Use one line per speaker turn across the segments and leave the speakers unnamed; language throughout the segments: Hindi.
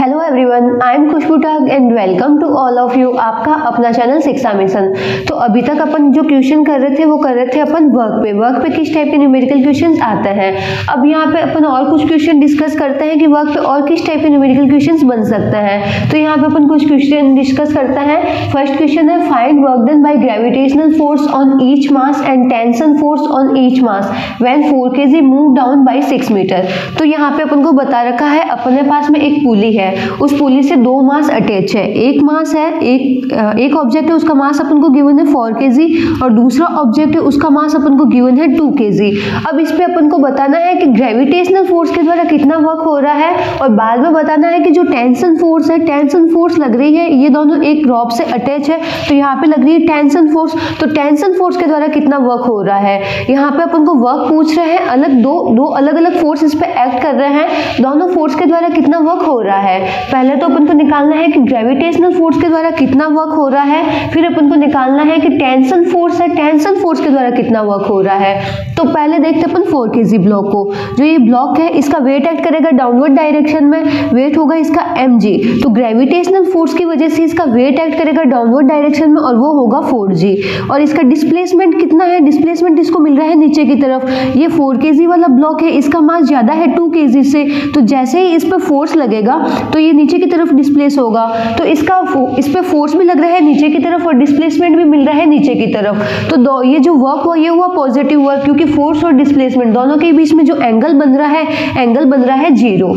Hello everyone, I am Khushboo टग and welcome to all of you. आपका अपना चैनल शिक्षा मिशन। तो अभी तक अपन जो क्वेश्चन कर रहे थे वो कर रहे थे अपन वर्क पे किस टाइप के न्यूमेरिकल क्वेश्चंस आते हैं। अब यहाँ पे अपन और कुछ क्वेश्चन डिस्कस करते हैं कि वर्क पे और किस टाइप के न्यूमेरिकल क्वेश्चंस बन सकते हैं। तो यहाँ पे अपन कुछ क्वेश्चन डिस्कस करते हैं। फर्स्ट क्वेश्चन है, find work done by gravitational force on each mass and tension force on each mass when 4 kg move down by 6 metre. तो यहाँ पे अपन को बता रखा है अपने पास में एक पुली है, उस पुली से दो मास अटैच है। एक मास है, एक ऑब्जेक्ट है, उसका मास अपन को गिवन है 4 kg और दूसरा ऑब्जेक्ट है उसका मास अपन को गिवन है 2 kg। अब इस पे अपन को बताना है कि ग्रेविटेशनल फोर्स के द्वारा कितना वर्क हो रहा है और बाद में बताना है कि जो टेंशन फोर्स है, टेंशन फोर्स लग रही है, ये दोनों एक रॉड से अटैच है तो यहाँ पे लग रही है टेंशन फोर्स, तो टेंशन फोर्स के द्वारा कितना वर्क हो रहा है। यहाँ पे अपन को वर्क पूछ रहे हैं, अलग दो अलग अलग फोर्स इस पे एक्ट कर रहे हैं, दोनों फोर्स के द्वारा कितना वर्क हो रहा है। पहले तो अपन को निकालना है कि ग्रेविटेशनल फोर्स के द्वारा कितना वर्क हो रहा है, फिर अपन को निकालना है कि टेंशन फोर्स है, टेंशन फोर्स के द्वारा कितना वर्क हो रहा है। तो पहले देखते अपन 4 kg ब्लॉक को। जो ये ब्लॉक है इसका वेट एक्ट करेगा डाउनवर्ड डायरेक्शन में, वेट होगा इसका mg। तो ग्रेविटेशनल फोर्स की वजह से इसका वेट एक्ट करेगा डाउनवर्ड डायरेक्शन में और वो होगा 4g। और इसका डिस्प्लेसमेंट कितना है, डिस्प्लेसमेंट इसको मिल रहा है नीचे की तरफ। ये 4 kg वाला ब्लॉक है, इसका मास ज्यादा है 2 kg से, तो जैसे ही इस पर फोर्स लगेगा तो ये नीचे की तरफ डिस्प्लेस होगा। तो इस पे फोर्स भी लग रहा है नीचे की तरफ और डिस्प्लेसमेंट भी मिल रहा है नीचे की तरफ। तो ये जो वर्क हुआ ये हुआ पॉजिटिव वर्क, क्योंकि फोर्स और डिस्प्लेसमेंट दोनों के बीच में जो एंगल बन रहा है 0।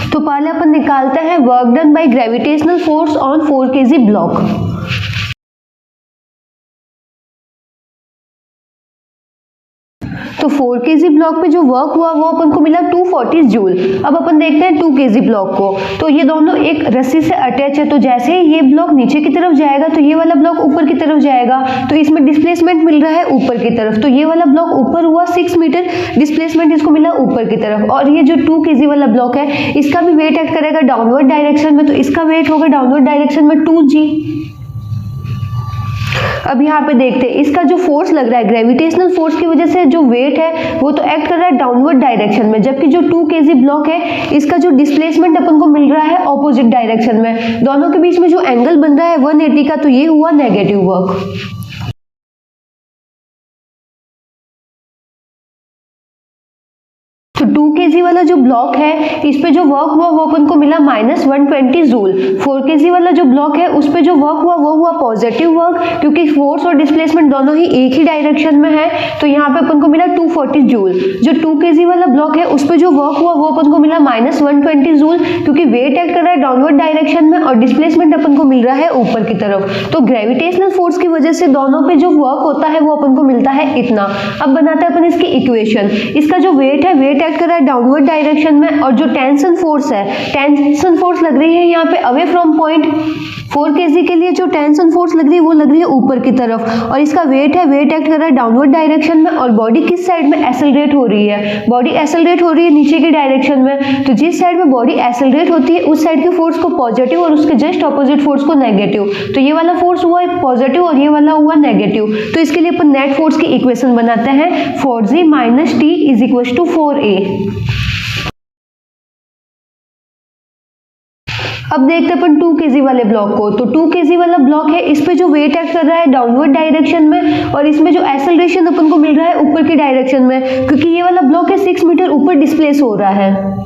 तो पहले अपन निकालते हैं work done by gravitational force on 4 kg block. तो 4 kg ब्लॉक पे जो वर्क हुआ वो अपन को मिला 240 जूल। अब अपन देखते हैं 2 kg ब्लॉक को। तो ये दोनों एक रस्सी से अटैच है, तो जैसे ही ये ब्लॉक नीचे की तरफ जाएगा तो ये वाला ब्लॉक ऊपर की तरफ जाएगा, तो इसमें डिस्प्लेसमेंट मिल रहा है ऊपर की तरफ। तो ये वाला ब्लॉक ऊपर हुआ 6 मीटर, डिस्प्लेसमेंट इसको मिला ऊपर की तरफ। और ये जो 2 kg वाला ब्लॉक है इसका भी वेट एक्ट करेगा डाउनवर्ड डायरेक्शन में, तो इसका वेट होगा डाउनवर्ड डायरेक्शन में 2g। अब यहाँ पे देखते हैं इसका जो फोर्स लग रहा है, ग्रेविटेशनल फोर्स की वजह से जो वेट है वो तो एक्ट कर रहा है डाउनवर्ड डायरेक्शन में, जबकि जो 2 kg ब्लॉक है इसका जो डिस्प्लेसमेंट अपन को मिल रहा है ऑपोजिट डायरेक्शन में। दोनों के बीच में जो एंगल बन रहा है 180 का, तो ये हुआ नेगेटिव वर्क। तो 2 kg वाला जो ब्लॉक है इस पे जो वर्क हुआ वो अपन को मिला -120 जूल। 4 kg वाला जो ब्लॉक है उस पे जो वर्क हुआ वो हुआ पॉजिटिव वर्क, क्योंकि फोर्स और डिस्प्लेसमेंट दोनों ही एक ही डायरेक्शन में है, तो यहाँ पे अपन को मिला 240 जूल। जो 2 kg वाला ब्लॉक है उस पे जो वर्क हुआ वो अपन को मिला -120 जूल, क्योंकि वेट एक्ट कर रहा है डाउनवर्ड डायरेक्शन में और डिस्प्लेसमेंट अपन को मिल रहा है ऊपर की तरफ। तो ग्रेविटेशनल फोर्स की वजह से दोनों पे जो वर्क होता है वो अपन को मिलता है इतना। अब बनाते हैं अपन इसकी इक्वेशन। इसका जो वेट है, वेट एक्ट कर रहा है डाउनवर्ड डायरेक्शन में, और जो टेंशन फोर्स है, टेंशन फोर्स लग रही है यहाँ पे अवे फ्रॉम पॉइंट। 4 kg के लिए जो टेंशन फोर्स लग रही है वो लग रही है ऊपर की तरफ, और इसका वेट है, वेट एक्ट कर रहा है डाउनवर्ड डायरेक्शन में, और बॉडी किस साइड में एक्सेलरेट हो रही है, बॉडी एक्सेलरेट हो रही है नीचे की डायरेक्शन में। तो जिस साइड में बॉडी एक्सेलरेट होती है उस साइड के फोर्स को पॉजिटिव और उसके जस्ट ऑपोजिट फोर्स को नेगेटिव। तो ये वाला फोर्स हुआ पॉजिटिव और ये वाला हुआ नेगेटिव। तो इसके लिए अपन नेट फोर्स की इक्वेशन बनाते हैं, 4g - t = 4a। अब देखते हैं अपन 2 kg वाले ब्लॉक को। तो 2 kg वाला ब्लॉक है, इस पे जो वेट एक्ट कर रहा है डाउनवर्ड डायरेक्शन में, और इसमें जो एक्सेलरेशन अपन को मिल रहा है ऊपर की डायरेक्शन में, क्योंकि ये वाला ब्लॉक है 6 मीटर ऊपर डिस्प्लेस हो रहा है।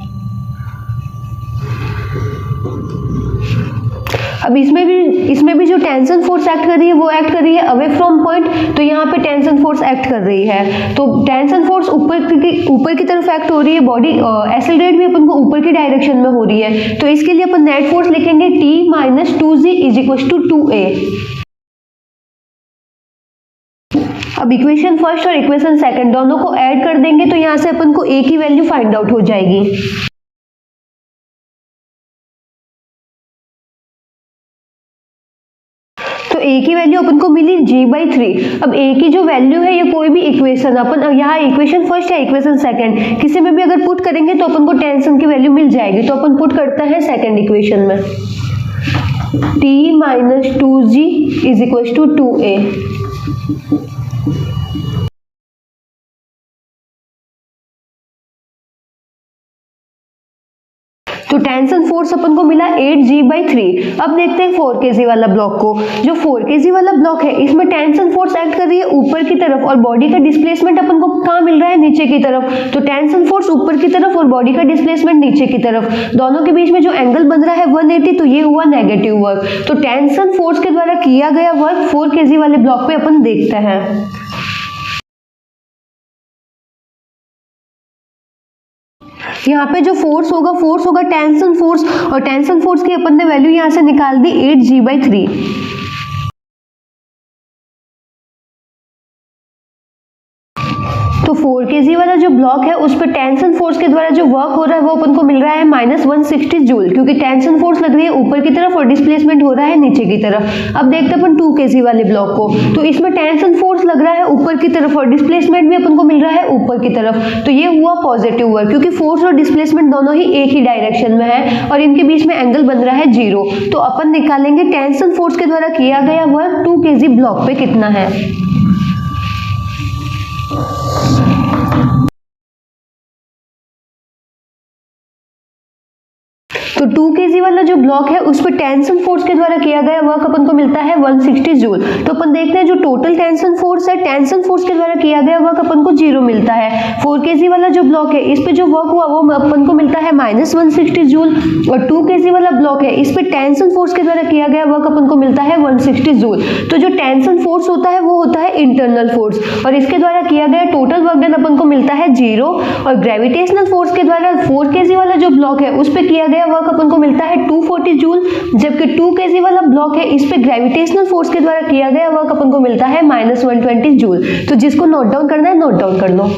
अब इसमें भी जो टेंशन फोर्स एक्ट कर रही है वो एक्ट कर रही है अवे फ्रॉम पॉइंट, तो यहाँ पे टेंशन फोर्स एक्ट कर रही है। तो टेंशन फोर्स ऊपर की तरफ एक्ट हो रही है, बॉडी एक्सेलरेट भी अपन को ऊपर की डायरेक्शन में हो रही है। तो इसके लिए अपन नेट फोर्स लिखेंगे T - 2g = 2a। अब इक्वेशन फर्स्ट और इक्वेशन सेकंड दोनों को ऐड कर देंगे तो यहाँ से अपन को a की वैल्यू फाइंड आउट हो जाएगी। तो a की वैल्यू अपन को मिली g/3। अब a की जो वैल्यू है, ये कोई भी इक्वेशन अपन यहाँ इक्वेशन फर्स्ट या इक्वेशन सेकंड किसी में भी अगर पुट करेंगे तो अपन को टेंशन की वैल्यू मिल जाएगी। तो अपन पुट करते हैं सेकंड इक्वेशन में, t - 2g = 2a। तो टेंशन फोर्स अपन को मिला 8G/3। अब देखते हैं 4kg वाला ब्लॉक को। जो 4kg वाला ब्लॉक है इसमें टेंशन फोर्स एक्ट कर रही है ऊपर की तरफ और बॉडी का डिस्प्लेसमेंट अपन को कहाँ मिल रहा है, नीचे की तरफ। तो टेंशन फोर्स ऊपर की तरफ और बॉडी का डिस्प्लेसमेंट नीचे की तरफ, दोनों के बीच में जो एंगल बन रहा है 180, तो ये हुआ नेगेटिव वर्क। तो टेंशन फोर्स के द्वारा किया गया वर्क 4kg वाले ब्लॉक पे अपन देखते हैं। यहाँ पे जो फोर्स होगा टेंशन फोर्स, और टेंशन फोर्स की अपन ने वैल्यू यहाँ से निकाल दी 8G/3। तो 4kg वाला जो ब्लॉक है उस पर टेंशन फोर्स के द्वारा जो वर्क हो रहा है वो अपन को मिल रहा है -160 जूल, क्योंकि टेंशन फोर्स लग रही है ऊपर की तरफ और डिस्प्लेसमेंट हो रहा है नीचे की तरफ। अब देखते हैं अपन 2kg वाले ब्लॉक को। तो इसमें टेंशन फोर्स लग रहा है ऊपर की तरफ और डिस्प्लेसमेंट भी अपन को मिल रहा है ऊपर की तरफ, तो ये हुआ पॉजिटिव वर्क, क्योंकि फोर्स और डिस्प्लेसमेंट दोनों ही एक ही डायरेक्शन में है और इनके बीच में एंगल बन रहा है 0। तो अपन निकालेंगे टेंशन फोर्स के द्वारा किया गया वर्क 2kg ब्लॉक पे कितना है। तो 2kg वाला जो ब्लॉक है उस पर टेंशन फोर्स के द्वारा किया गया वर्क अपन को मिलता है 160 जूल। तो अपन देखते हैं जो टोटल टेंशन फोर्स है, टेंशन फोर्स के द्वारा किया गया वर्क अपन को 0 मिलता है। 4kg वाला जो ब्लॉक है इस पे जो वर्क हुआ वो अपन को मिलता है -160 जूल, और 2kg वाला ब्लॉक है इस पे टेंशन फोर्स के द्वारा किया गया वर्क अपन को मिलता है 160 जूल। तो जो टेंशन फोर्स होता है वो होता है इंटरनल फोर्स, और इसके द्वारा किया गया टोटल वर्क डन अपन को मिलता है 0। और ग्रेविटेशनल फोर्स के द्वारा 4kg वाला जो ब्लॉक है उस पे किया गया वर्क अपन को मिलता है 240 जूल, जबकि 2kg वाला ब्लॉक है इस पे ग्रेविटेशनल फोर्स के द्वारा किया गया वर्क अपन को मिलता है -120 जूल। तो जिसको नोट डाउन करना है नोट डाउन कर लो।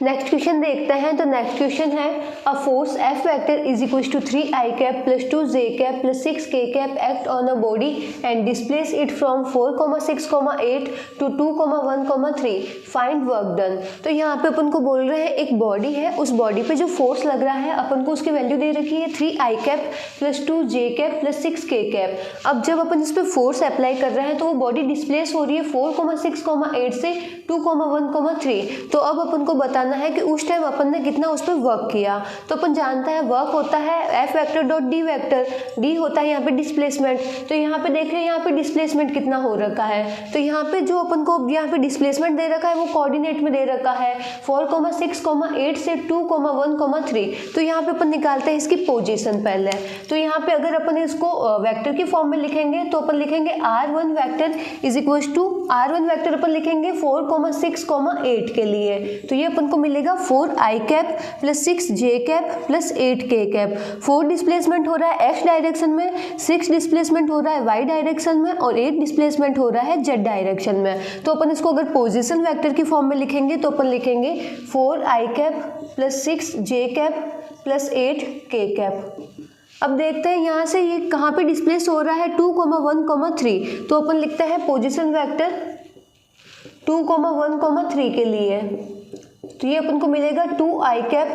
नेक्स्ट क्वेश्चन देखते हैं। तो नेक्स्ट क्वेश्चन है a force F vector is equal to 3i cap plus 2j cap plus 6k cap act on a body and displace it from 4,6,8 to 2,1,3 find work done. तो यहाँ पे अपन को बोल रहे हैं एक बॉडी है, उस बॉडी पे जो फोर्स लग रहा है अपन को उसकी वैल्यू दे रखी है 3i cap plus 2j cap plus 6k cap. अब जब अपन इस पे फोर्स अप्लाई कर रहे हैं तो वो बॉडी डिस्प्लेस हो रही है 4,6,8 से 2,1,3। तो अब अपन को बताना है कि उस टाइम अपन ने कितना उस पर वर्क किया। तो अपन जानते हैं वर्क होता है F vector dot D vector, D होता है यहाँ पे डिस्प्लेसमेंट। तो यहाँ पे देख रहे हैं यहाँ पे डिस्प्लेसमेंट कितना हो रखा है। तो यहाँ पे जो अपन को यहाँ पे डिस्प्लेसमेंट दे रखा है वो कोऑर्डिनेट में दे रखा है 4,6,8 से 2,1,3। तो यहाँ पे अपन निकालते हैं इसकी पोजीशन पहले। तो यहाँ पे अगर अपन इसको वेक्टर की फॉर्म में लिखेंगे तो अपन लिखेंगे R1 vector is equal to R1 vector अपन लिखेंगे 4,6,8 के लिए। तो ये अपन को मिलेगा 4i cap plus 6j cap plus 8k cap. 4 displacement हो रहा है x डायरेक्शन में, 6 डिस्प्लेसमेंट हो रहा है y डायरेक्शन में और 8 डिस्प्लेसमेंट हो रहा है z डायरेक्शन में। तो अपन इसको अगर पोजीशन वेक्टर की फॉर्म में लिखेंगे तो अपन लिखेंगे 4i cap plus 6j cap plus 8k cap. अब देखते हैं यहाँ से ये कहाँ पे डिस्प्लेस हो रहा है 2,1,3। तो अपन लिखते हैं पोजीशन वेक्टर 2,1,3 के लिए। तो ये अपन को मिलेगा 2i cap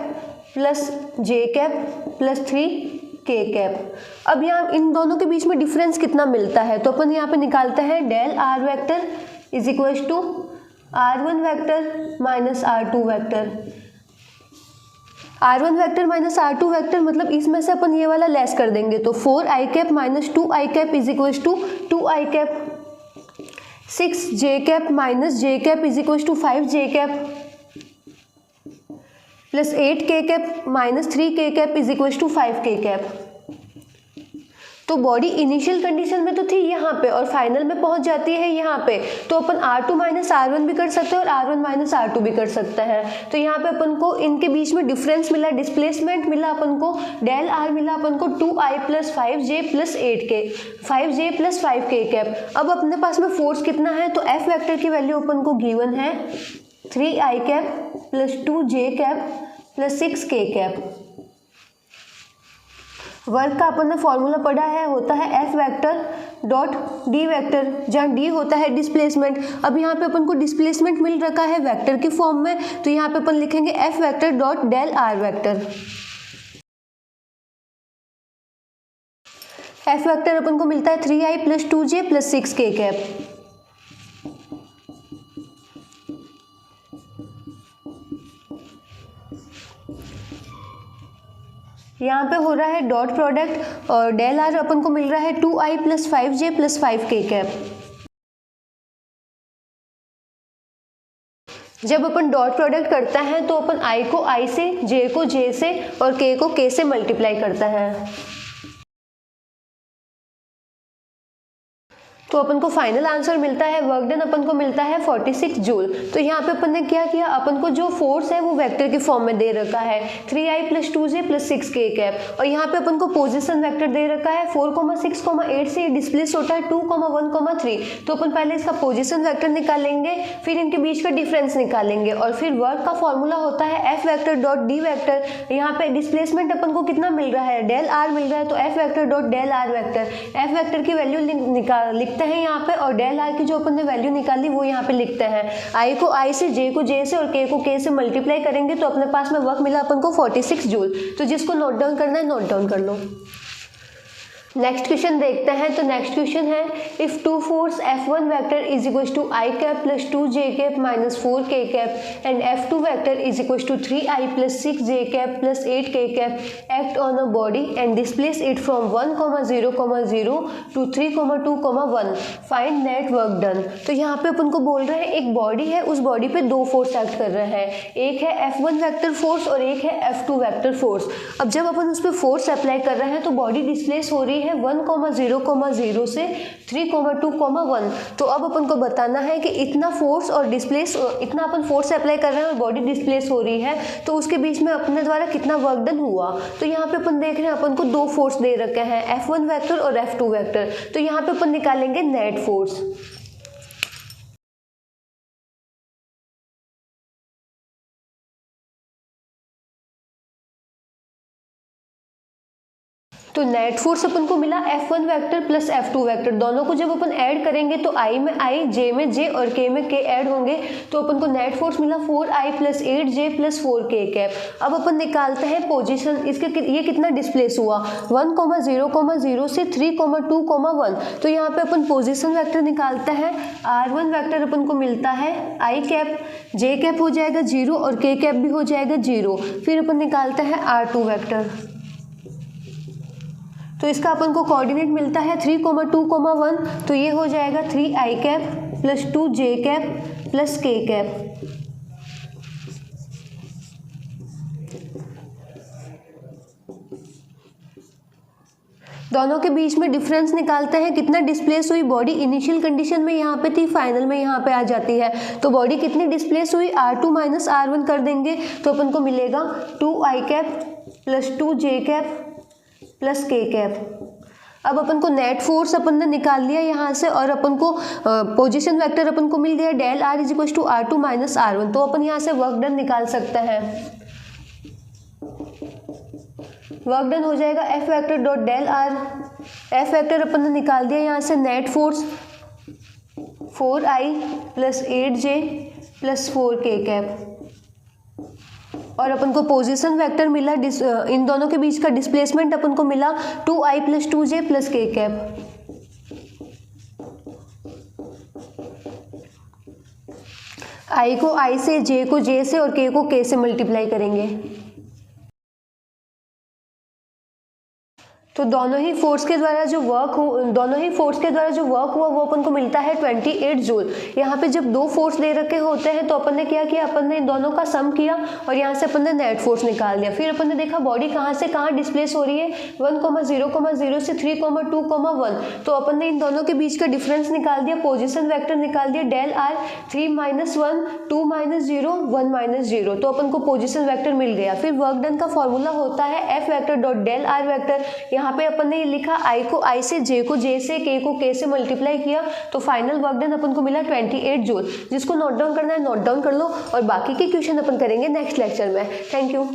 plus j cap plus 3k cap. अब यहाँ इन दोनों के बीच में डिफरेंस कितना मिलता है तो अपन यहाँ पे निकालते हैं del r vector is equal to r1 vector minus r2 vector. r1 vector minus r2 vector मतलब इसमें से अपन ये वाला लेस कर देंगे तो 4i cap minus 2i cap is equal to 2i cap, 6j cap minus j cap is equal to 5j cap plus 8k cap minus 3k cap is equal to 5k cap. तो बॉडी इनिशियल कंडीशन में तो थी यहाँ पे और फाइनल में पहुंच जाती है यहाँ पे। तो अपन R2 माइनस R1 भी कर सकते हैं और R1 माइनस R2 भी कर सकते हैं। तो यहाँ पे अपन को इनके बीच में डिफरेंस मिला, डिस्प्लेसमेंट मिला अपन को, डेल R मिला अपन को 2i plus 5j plus 8k, 5j plus 5k cap. अब अपने पास में फोर्स कितना है तो F वेक्टर की वैल्यू अपन को गिवन है 3i cap plus 2j cap plus 6k cap. Work का अपन ने फॉर्मूला पढ़ा है, होता है F vector dot D vector, जहाँ D होता है डिस्प्लेसमेंट। अब यहाँ पे अपन को डिस्प्लेसमेंट मिल रखा है वेक्टर की फॉर्म में, तो यहाँ पे अपन लिखेंगे F vector dot del R vector. F vector अपन को मिलता है 3i plus 2j plus 6k cap. यहाँ पे हो रहा है डॉट प्रोडक्ट और डेल आर अपन को मिल रहा है 2i + 5j + 5k कैप। जब अपन डॉट प्रोडक्ट करता है तो अपन i को i से, j को j से और k को k से मल्टीप्लाई करता है। तो अपन को फाइनल आंसर मिलता है, वर्क डन अपन को मिलता है 46 जूल। तो यहाँ पे अपन ने क्या किया, अपन को जो फोर्स है वो वेक्टर के फॉर्म में दे रखा है 3i + 2j + 6k कैप, और यहाँ पे अपन को पोजीशन वेक्टर दे रखा है 4,6,8 से डिस्प्लेस होता है 2,1,3। तो अपन पहले इसका पोजीशन वेक्टर निकालेंगे, फिर इनके बीच का डिफरेंस निकालेंगे और फिर वर्क का फॉर्मूला होता है F vector dot D vector. यहाँ पे डिस्प्लेसमेंट अपन को कितना मिल रहा है, डेल आर मिल रहा है, तो F vector dot del R vector, F vector की वैल्यू लिखते हैं यहाँ पे, और डेल आर की जो अपन ने वैल्यू निकाली वो यहाँ पे लिखते हैं। i को i से, j को j से और k को k से मल्टीप्लाई करेंगे तो अपने पास में वर्क मिला अपन को 46 जूल। तो जिसको नोट डाउन करना है नोट डाउन कर लो। नेक्स्ट क्वेश्चन देखते हैं। तो नेक्स्ट क्वेश्चन है, if two force F1 vector is equal to i cap + 2j cap - 4k cap and F2 vector is equal to 3i + 6j cap + 8k cap act on a body and displace it from 1,0,0 to 3,2,1 find net work done. तो यहाँ पे अपन को बोल रहे हैं एक बॉडी है, उस बॉडी पे दो फोर्स एक्ट कर रहे हैं, एक है F1 वेक्टर फोर्स और एक है F2 वेक्टर फोर्स। अब जब अपन उस पर फोर्स अप्लाई कर रहे हैं तो बॉडी डिस्प्लेस हो रही है 1,0,0 से 3,2,1। तो अब अपन को बताना है कि इतना फोर्स और डिस्प्लेस, इतना अपन फोर्स अप्लाई कर रहे हैं और बॉडी डिस्प्लेस हो रही है तो उसके बीच में अपने द्वारा कितना वर्क डन हुआ। तो यहाँ पे अपन देख रहे हैं अपन को दो फोर्स दे रखे हैं, F1 वेक्टर और F2 वेक्टर। तो यहाँ पे अपन निकालेंगे नेट फोर्स। तो नेट फोर्स अपन को मिला F1 vector plus F2 vector, दोनों को जब अपन ऐड करेंगे तो I में I, J में J और K में K ऐड होंगे तो अपन को नेट फोर्स मिला 4I + 8J + 4K कैप। अब अपन निकालते हैं पोजीशन, इसके ये कितना डिस्प्लेस हुआ 1,0,0 से 3,2,1। तो यहाँ पे अपन पोजीशन वेक्टर निकालते हैं। R1 वेक्टर अपन को मिलता है I कैप, J कैप हो जाएगा 0 और K कैप भी हो जाएगा 0। फिर अपन निकालते हैं R2 वेक्टर, तो इसका अपन को कोऑर्डिनेट मिलता है 3,2,1। तो ये हो जाएगा 3i cap + 2j cap + k cap. दोनों के बीच में डिफरेंस निकालते हैं, कितना डिस्प्लेस हुई बॉडी। इनिशियल कंडीशन में यहाँ पे थी, फाइनल में यहाँ पे आ जाती है। तो बॉडी कितनी डिस्प्लेस हुई, R2 - R1 कर देंगे तो अपन को मिलेगा 2i cap + 2j cap + k cap. अब अपन को नेट फोर्स अपन ने निकाल लिया यहाँ से और अपन को पोजीशन वेक्टर अपन को मिल गया डेल R = R2 - R1। तो अपन यहाँ से वर्क डन निकाल सकते हैं। वर्क डन हो जाएगा F vector dot del R। F vector अपन ने निकाल दिया यहाँ से, net force 4i + 8j + 4k cap, और अपन को पोजीशन वेक्टर मिला, इन दोनों के बीच का डिस्प्लेसमेंट अपन को मिला 2i + 2j + k cap. i को i से, j को j से और k को k से मल्टीप्लाई करेंगे तो दोनों ही फोर्स के द्वारा जो वर्क हुआ वो अपन को मिलता है 28 जूल। यहाँ पे जब दो फोर्स दे रखे होते हैं तो अपन ने क्या किया, अपन ने इन दोनों का सम किया और यहाँ से अपन ने नेट फोर्स निकाल दिया। फिर अपन ने देखा बॉडी कहाँ से कहाँ डिस्प्लेस हो रही है 1,0,0 से 3,2,1। तो अपन ने इन दोनों के बीच का डिफरेंस निकाल दिया, पोजीशन वेक्टर निकाल दिया डेल R 3 - 1 2 - 0 1 - 0। तो अपन को पोजीशन वेक्टर मिल गया। फिर वर्क डन का फॉर्मूला होता है F vector dot del R vector. यहाँ पे अपन ने ये लिखा I को I से, J को J से, K को K से मल्टीप्लाई किया तो फाइनल वर्क डन अपन को मिला 28 जूल। जिसको नोट डाउन करना है नोट डाउन कर लो और बाकी के क्वेश्चन अपन करेंगे नेक्स्ट लेक्चर में। Thank you.